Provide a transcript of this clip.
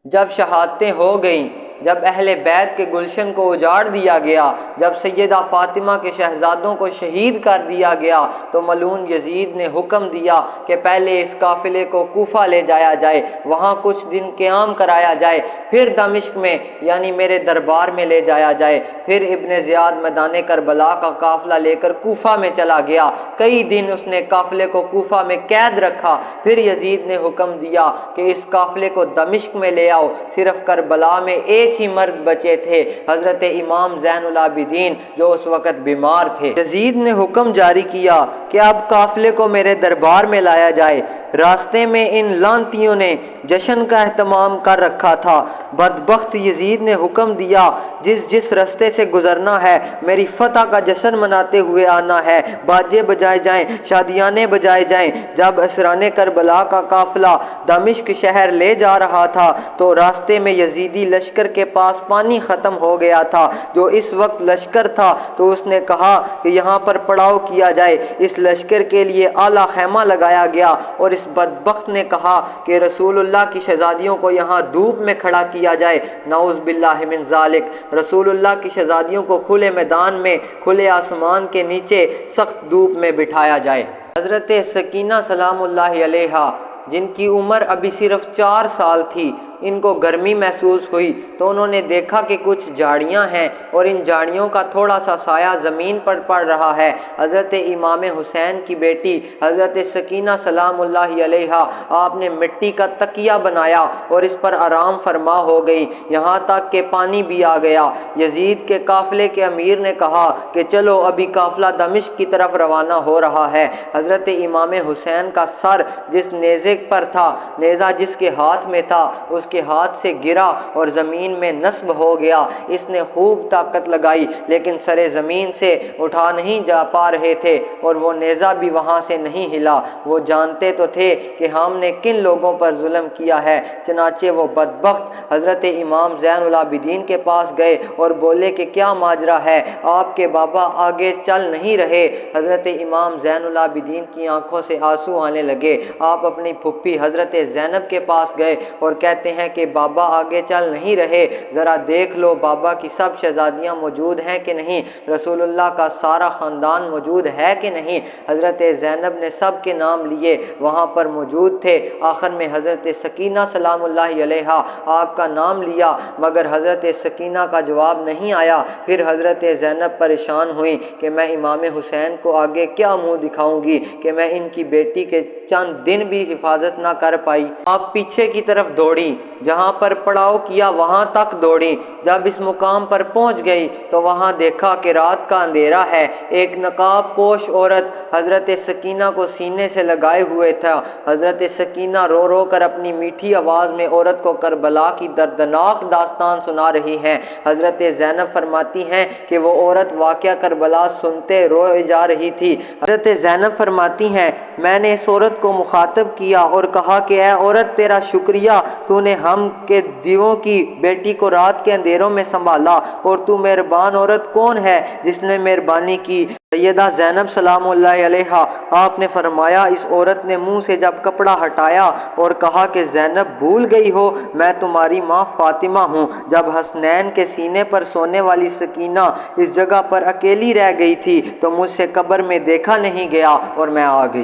جب شہادتیں ہو گئیں، جب اہل بیت کے گلشن کو اجاڑ دیا گیا، جب سیدہ فاطمہ کے شہزادوں کو شہید کر دیا گیا، تو ملعون یزید نے حکم دیا کہ پہلے اس قافلے کو کوفہ لے جایا جائے، وہاں کچھ دن قیام کرایا جائے، پھر دمشق میں یعنی میرے دربار میں لے جایا جائے۔ پھر ابن زیاد میدان کربلا کا قافلہ لے کر کوفہ میں چلا گیا، کئی دن اس نے قافلے کو کوفہ میں قید رکھا۔ پھر یزید نے حکم دیا کہ اس قافلے کو دمشق میں لے آؤ۔ صرف کربلا میں ایک ہی مرد بچے تھے، حضرت امام زین العابدین، جو اس وقت بیمار تھے۔ یزید نے حکم جاری کیا کہ اب قافلے کو میرے دربار میں لایا جائے۔ راستے میں ان لعنتیوں نے جشن کا اہتمام کر رکھا تھا۔ بدبخت یزید نے حکم دیا، جس راستے سے گزرنا ہے میری فتح کا جشن مناتے ہوئے آنا ہے، باجے بجائے جائیں، شادیانے بجائے جائیں۔ جب اسران کربلا کا قافلہ دمشق شہر لے جا رہا تھا تو راستے میں یزیدی لشکر کے پاس پانی ختم ہو گیا تھا، جو اس وقت لشکر تھا، تو اس نے کہا کہ یہاں پر پڑاؤ کیا جائے۔ اس لشکر کے لیے اعلیٰ خیمہ لگایا گیا، اور اس بدبخت نے کہا کہ رسول اللہ کی شہزادیوں کو یہاں دھوپ میں کھڑا کیا جائے۔ نعوذ باللہ من ذالک، رسول اللہ کی شہزادیوں کو کھلے میدان میں، کھلے آسمان کے نیچے سخت دھوپ میں بٹھایا جائے۔ حضرت سکینہ سلام اللہ علیہا، جن کی عمر ابھی صرف 4 سال تھی، ان کو گرمی محسوس ہوئی تو انہوں نے دیکھا کہ کچھ جھاڑیاں ہیں اور ان جھاڑیوں کا تھوڑا سا سایہ زمین پر پڑ رہا ہے۔ حضرت امام حسین کی بیٹی حضرت سکینہ سلام اللہ علیہا، آپ نے مٹی کا تکیہ بنایا اور اس پر آرام فرما ہو گئی، یہاں تک کہ پانی بھی آ گیا۔ یزید کے قافلے کے امیر نے کہا کہ چلو ابھی قافلہ دمشق کی طرف روانہ ہو رہا ہے۔ حضرت امام حسین کا سر جس نیزے پر تھا، نیزہ جس کے ہاتھ میں تھا، اس کے ہاتھ سے گرا اور زمین میں نصب ہو گیا۔ اس نے خوب طاقت لگائی لیکن سر زمین سے اٹھا نہیں جا پا رہے تھے، اور وہ نیزہ بھی وہاں سے نہیں ہلا۔ وہ جانتے تو تھے کہ ہم نے کن لوگوں پر ظلم کیا ہے، چنانچہ وہ بدبخت حضرت امام زین العابدین کے پاس گئے اور بولے کہ کیا ماجرا ہے، آپ کے بابا آگے چل نہیں رہے۔ حضرت امام زین العابدین کی آنکھوں سے آنسو آنے لگے۔ آپ اپنی پھپھی حضرت زینب کے پاس گئے اور کہتے ہیں کہ بابا آگے چل نہیں رہے، ذرا دیکھ لو بابا کی سب شہزادیاں موجود ہیں کہ نہیں، رسول اللہ کا سارا خاندان موجود ہے کہ نہیں۔ حضرت زینب نے سب کے نام لیے، وہاں پر موجود تھے۔ آخر میں حضرت سکینہ سلام اللہ علیہا آپ کا نام لیا، مگر حضرت سکینہ کا جواب نہیں آیا۔ پھر حضرت زینب پریشان ہوئی کہ میں امام حسین کو آگے کیا منہ دکھاؤں گی کہ میں ان کی بیٹی کے چند دن بھی حفاظت نہ کر پائی۔ آپ پیچھے کی طرف دوڑی، جہاں پر پڑاؤ کیا وہاں تک دوڑی۔ جب اس مقام پر پہنچ گئی تو وہاں دیکھا کہ رات کا اندھیرا ہے۔ ایک نقاب پوش عورت حضرت سکینہ کو سینے سے لگائے ہوئے تھا۔ حضرت سکینہ رو رو کر اپنی میٹھی آواز میں عورت کو کربلا کی دردناک داستان سنا رہی ہیں۔ حضرت زینب فرماتی ہیں کہ وہ عورت واقعہ کربلا سنتے روئے جا رہی تھی۔ حضرت زینب فرماتی ہیں میں نے اس عورت کو مخاطب کیا اور کہا کہ اے عورت، تیرا شکریہ، تو نے ہم کے دیووں کی بیٹی کو رات کے اندھیروں میں سنبھالا، اور تو مہربان عورت کون ہے جس نے مہربانی کی؟ سیدہ زینب سلام اللہ علیہا، آپ نے فرمایا اس عورت نے منہ سے جب کپڑا ہٹایا اور کہا کہ زینب بھول گئی ہو میں تمہاری ماں فاطمہ ہوں، جب حسنین کے سینے پر سونے والی سکینہ اس جگہ پر اکیلی رہ گئی تھی تو مجھ سے قبر میں دیکھا نہیں گیا اور میں آ گئی۔